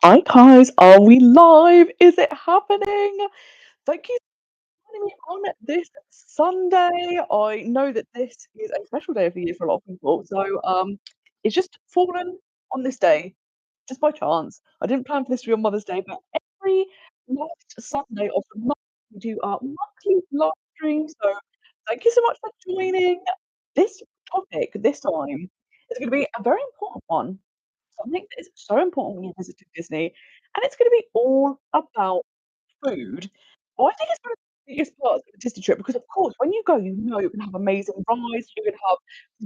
Hi guys, are we live? Is it happening? Thank you for joining me on this Sunday. I know that this is a special day of the year for a lot of people, so it's just fallen on this day, just by chance. I didn't plan for this to be on Mother's Day, but every last Sunday of the month we do our monthly live stream. So thank you so much for joining. This topic this time is going to be a very important one. Something that is so important when you visit Disney, and it's gonna be all about food. I think it's one of the biggest parts of a Disney trip because, of course, when you go, you know you're gonna have amazing rides, you're gonna have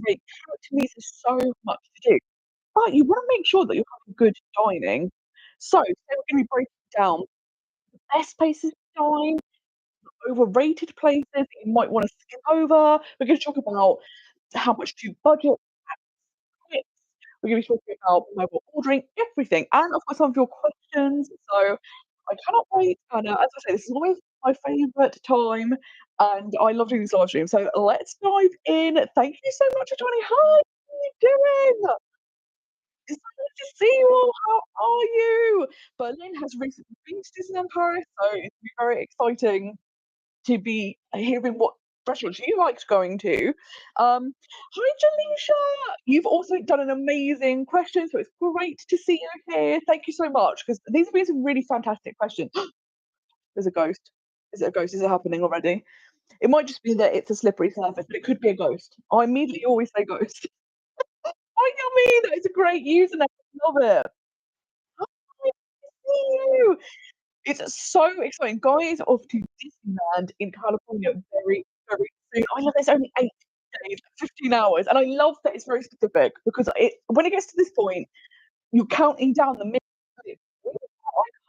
great character meets, there's so much to do. But you wanna make sure that you're having good dining. So today we're gonna be breaking down the best places to dine, overrated places that you might wanna skip over. We're gonna talk about how much to budget tips. We're gonna be talking about mobile ordering, everything, and of course some of your questions. So I cannot wait. And as I say, this is always my favourite time, and I love doing these live streams. So let's dive in. Thank you so much for joining. Hi, how are you doing? It's so good to see you all. How are you? Berlin has recently been to Disneyland Paris, so it's gonna be very exciting to be hearing what restaurants you liked going to. Hi, Jaleisha. You've also done an amazing question, so it's great to see you here. Thank you so much because these have been some really fantastic questions. There's a ghost. Is it a ghost? Is it happening already? It might just be that it's a slippery surface, but it could be a ghost. I immediately always say ghost. Hi, Yummy. That is a great username. Love it. Hi, good to see you. It's so exciting. Guys off to Disneyland in California very, very soon. I love it's only 8 days, 15 hours, and I love that it's very specific because when it gets to this point, you're counting down the minutes. I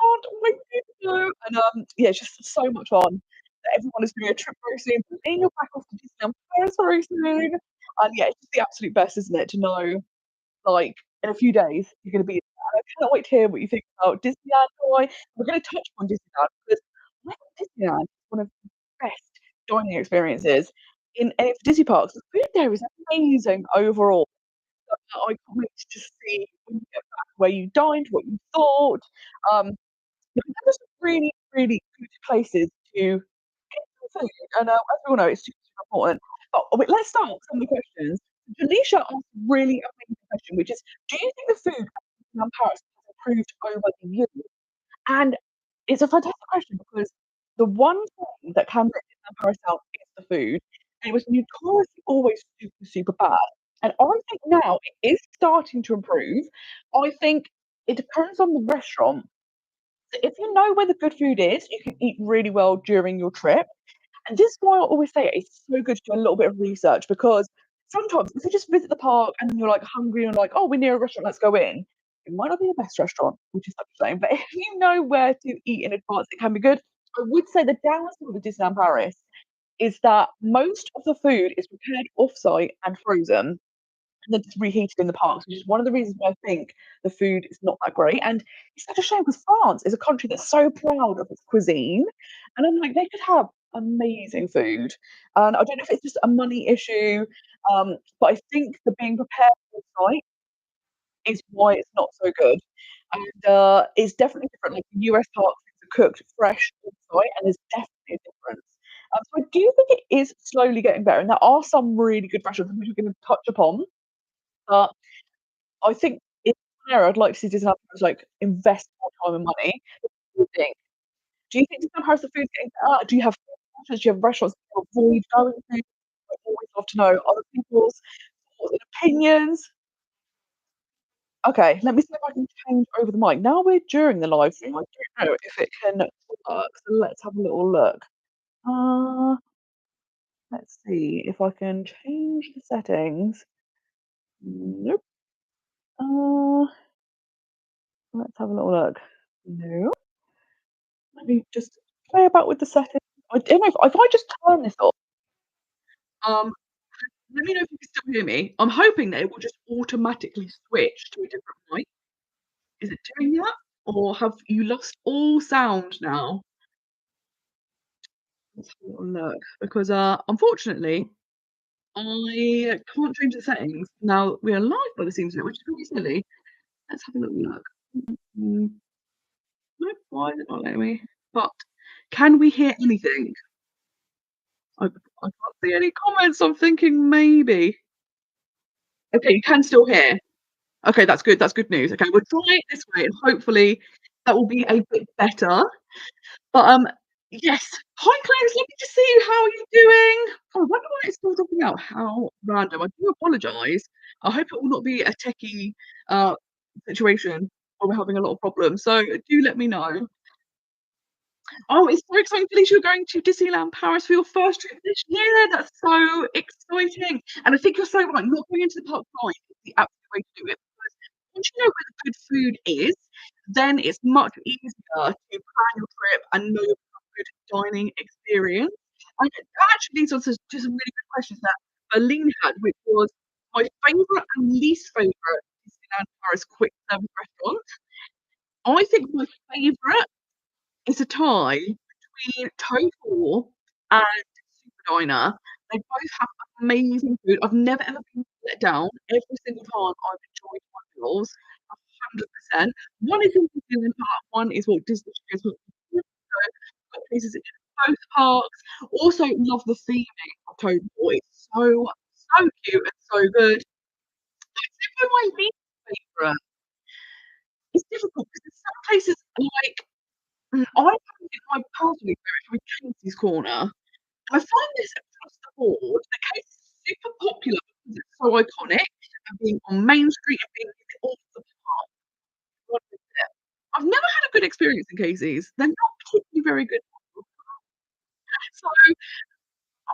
can't wait to go. And yeah, it's just so much fun that everyone is doing a trip very soon. And you're back off to Disneyland Paris very soon. And yeah, it's just the absolute best, isn't it, to know like in a few days you're going to be. I cannot wait to hear what you think about Disneyland. Why we're going to touch on Disneyland because I think Disneyland is one of the best dining experiences in any of the Disney parks. The food there is amazing overall. I can't wait to just see when you get back where you dined, what you thought. Because there are some really, really good places to get some food, and as we all know, it's super, super important. But wait, let's start with some of the questions. Janisha asked a really amazing question, which is, do you think the food in Paris has improved over the years? And it's a fantastic question because the one thing that can let Disneyland Paris out is the food, and it was notoriously always super, super bad. And I think now it is starting to improve. I think it depends on the restaurant. So if you know where the good food is, you can eat really well during your trip. And this is why I always say it's so good to do a little bit of research because sometimes if you just visit the park and you're like hungry and like, oh, we're near a restaurant, let's go in. It might not be the best restaurant, which is such a shame. But if you know where to eat in advance, it can be good. I would say the downside with Disneyland Paris is that most of the food is prepared off-site and frozen and then it's reheated in the parks, which is one of the reasons why I think the food is not that great. And it's such a shame because France is a country that's so proud of its cuisine, and I'm like, they could have amazing food. And I don't know if it's just a money issue, but I think the being prepared on site is why it's not so good. And it's definitely different. Like the US parks, things are cooked fresh on site, and there's definitely a difference. So I do think it is slowly getting better, and there are some really good restaurants which we're going to touch upon. But I think in an era I'd like to see Disney House, like, invest more time and money. What do you think? Do you think Disney House the food's getting better? Do you have do you have restaurants that you avoid going to? I always love to know other people's thoughts and opinions. Okay, let me see if I can change over the mic. Now we're during the live stream, I don't know if it can work, so let's have a little look. Uh, let's see if I can change the settings. Nope. Uh, let's have a little look. No. Let me just play about with the settings. I don't know if I just turn this off, um, let me know if you can still hear me. I'm hoping that it will just automatically switch to a different mic. Is it doing that? Or have you lost all sound now? Let's have a little look because, unfortunately, I can't change the settings. Now we are live by the seams of it, which is really silly. Let's have a little look. Mm. Nope, why is it not letting me? But can we hear anything? I can't see any comments, I'm thinking maybe. Okay, you can still hear. Okay, that's good news. Okay, we'll try it this way and hopefully that will be a bit better. But, yes. Hi, Clarence, lovely to see you. How are you doing? Oh, I wonder why it's still dropping out. How random. I do apologise. I hope it will not be a techie, uh, situation where we're having a lot of problems. So do let me know. Oh, it's so exciting, Felicia, you're going to Disneyland Paris for your first trip this year. That's so exciting. And I think you're so right, not going into the park blind is the absolute way to do it. Because once you know where the good food is, then it's much easier to plan your trip and know you'll have a good dining experience. And it actually leads on to some really good questions that Berlin had, which was my favourite and least favourite Disneyland Paris quick service restaurant. I think my favourite is a tie between Total and Super Diner. They both have amazing food. I've never ever been let down. Every single time I've enjoyed my meals 100%. One is in Disneyland Park, one is Walt Disney Studios. So got places in both parks. Also love the theming of Total. It's so cute and so good. I'd say for my least favourite, it's difficult because there's some places like I think my personal favourite would be Casey's Corner. I find this across the board, the case is super popular because it's so iconic and being on Main Street and being in all the park. I've never had a good experience in Casey's. They're not particularly very good. So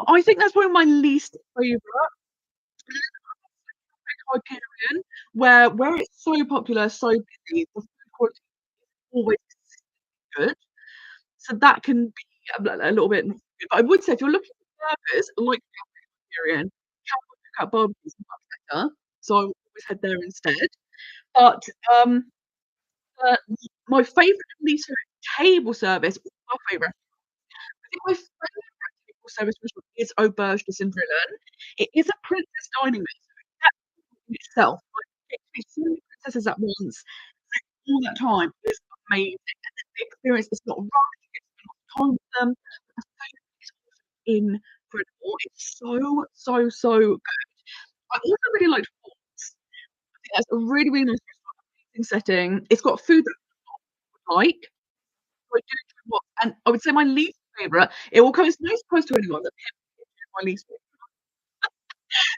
I think that's probably my least favourite. Criterion, where it's so popular, so busy, the food quality is always good. So that can be a little bit not good. But I would say if you're looking for burgers, like Criterion, Cowboy Cookout Barbecue is much better, so I would always head there instead. But, uh, my favourite and least favourite table service, my favourite, I think my favourite table service restaurant is Auberge de Cendrillon. It is a princess dining room, so that in itself, like, get to meet so many princesses at once, all that time is amazing, and then the experience is not rushed, you get to spend a lot of time with them, the food is also incredible. It's so good. I also really liked Forks. I think that's a really, really nice restaurant, amazing setting. It's got food that I like, so I do enjoy Forks, and I would say my least favourite, it will come as no surprise to anyone that Pimp is my least favourite,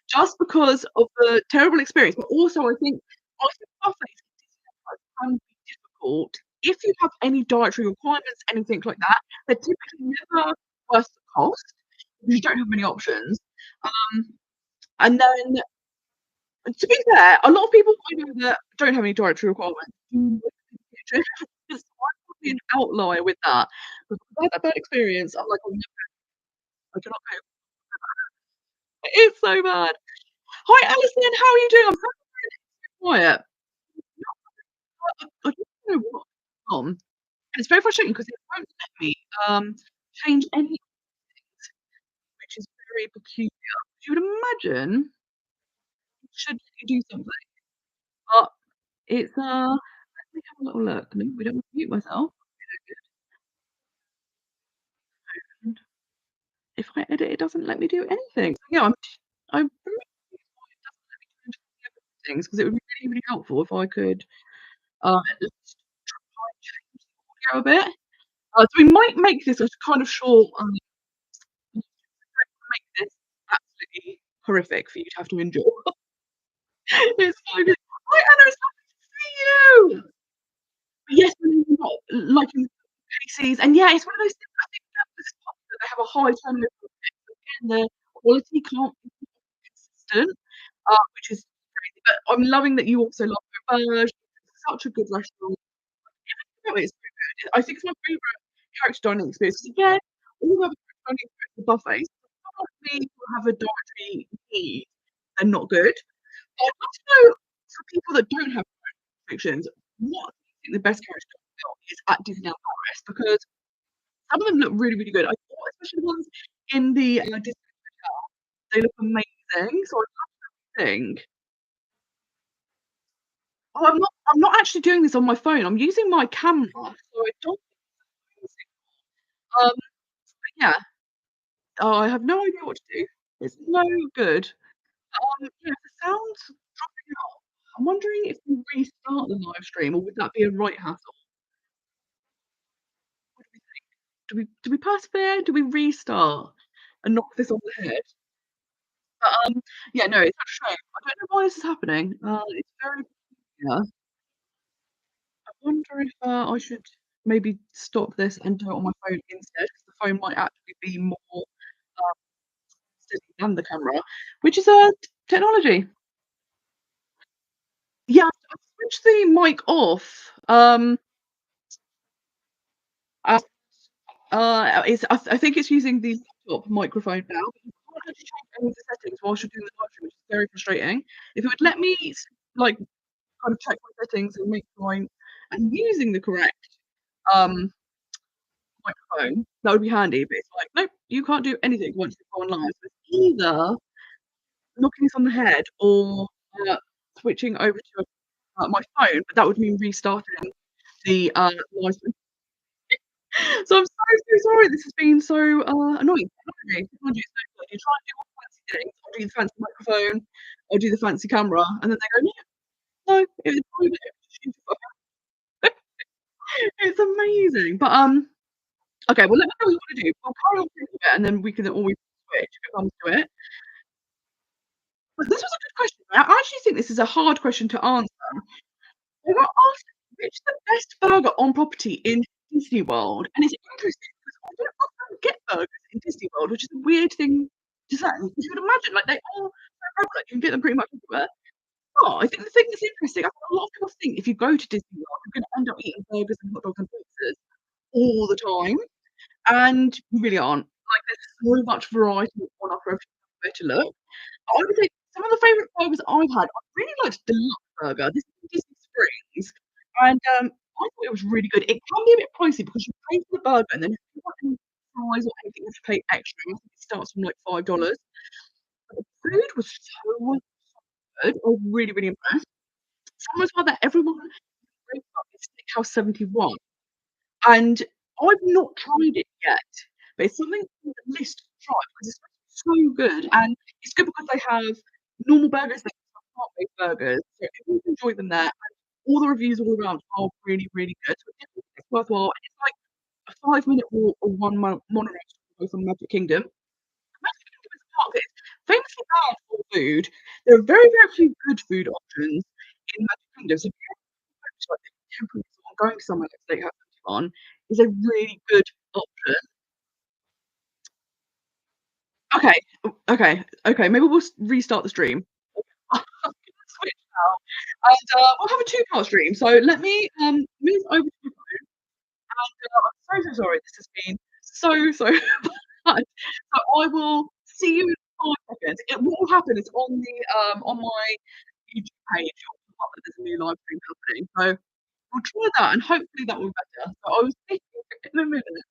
just because of the terrible experience, but also I think buffets can be difficult if you have any dietary requirements, anything like that. They're typically never worth the cost because you don't have many options. Um, and then to be fair, a lot of people I know that don't have any dietary requirements do look in the kitchen. So I'm probably an outlier with that. But I've had that bad experience. I'm like, I cannot cope. It's so bad. Hi, Alison. How are you doing? I'm so quiet. I don't know what's going on. It's very frustrating because it won't let me change any, which is very peculiar. You would imagine it should let you do something, but it's let me have a little look. We don't want to mute myself. And if I edit, it doesn't let me do anything. So yeah, I'm very confused why it doesn't let me change any of the things because it would be really, really helpful if I could at least try and change the audio a bit. So we might make this a kind of short make this absolutely horrific for you to have to endure. It's so good. Hi, Anna, it's lovely to see you. Yes, not liking Casey's, and yeah, it's one of those things. I think because it's popular, they have a high turnover of it. So again, the quality can't be consistent, which is crazy. But I'm loving that you also love Auberge. It's such a good restaurant. Everything about it is so good. I think it's my favourite character dining experience. 'Cause again, all the other character dining experiences are buffets. Some of these will have a dietary need and not good. I'd love to know for people that don't have restrictions, what do you think the best character film is at Disneyland Paris? Because some of them look really, really good. I thought especially the ones in the Disney Hotel, they look amazing. So I think. Oh, I'm not I'm not actually doing this on my phone, I'm using my camera, so I don't but yeah. Oh, I have no idea what to do. It's no good. Yeah, if the sound's dropping out, I'm wondering if we restart the live stream, or would that be a right hassle? What do we think? Do we persevere? Do we restart and knock this on the head? But, yeah, no, it's such a shame. I don't know why this is happening. It's very peculiar. I wonder if, I should maybe stop this and do it on my phone instead, 'cause the phone might actually be more, steady than the camera, which is, technology. Yeah, I've switched the mic off, uh, it's I think it's using the laptop microphone now, but you can't actually change any of the settings whilst you're doing the live stream, which is very frustrating. If it would let me like, kind of check my settings and make sure I'm using the correct, um, microphone, that would be handy, but it's like, "Nope, you can't do anything once you go online." So it's either knocking this on the head or, uh, switching over to, my phone, but that would mean restarting the, live stream. So I'm so, so sorry this has been so, annoying. Technology is so good. You try and do all the fancy things. I'll do the fancy microphone, I'll do the fancy camera, and then they go, "No, no, it was private, it was just used for." It's amazing. But, okay, well, let me know what you wanna do. We'll carry on through with it, and then we can always switch if it comes to it. But this was a good question. I actually think this is a hard question to answer. I got asked which is the best burger on property in Disney World, and it's interesting because I don't often get burgers in Disney World, which is a weird thing to say, because you would imagine, like, they are so prevalent, you can get them pretty much everywhere. But I think the thing that's interesting, I think a lot of people think if you go to Disney World, you're gonna end up eating burgers and hot dogs and pizzas all the time, and you really aren't. Like, there's so much variety on offer if you know where to look. I would say some of the favourite burgers I've had, I really liked Deluxe Burger. This is in Disney Springs, and, I thought it was really good. It can be a bit pricey because you pay for the burger, and then if you want any fries or anything, you have to pay extra. I think it starts from, like, $5. But the food was so good. I was really, really impressed. Somewhere as well that everyone raves about is Steakhouse 71. And I've not tried it yet, but it's something on the list to try because it's so good, and it's good because they have normal burgers, they have plant-based burgers, so everyone's enjoyed them there, and all the reviews all around are really, really good, so I definitely think it's worthwhile, and it's like a 5-minute walk or 1 monorail to go from Magic Kingdom. Magic Kingdom is a park that is famously known for food. There are very, very few good food options in Magic Kingdom, so if you're like temporary sort of going somewhere like Steakhouse 71 is a really good option. Okay, okay, okay, maybe we'll restart the stream. I'm gonna switch now, and, we'll have a two-part stream. So let me, move over to your phone, and, I'm so, so sorry this has been so, so bad. So I will see you in 5 seconds. What will happen is on my YouTube page, it'll pop up that there's a new live stream happening. So we'll try that, and hopefully that will be better. So I will see you in a minute.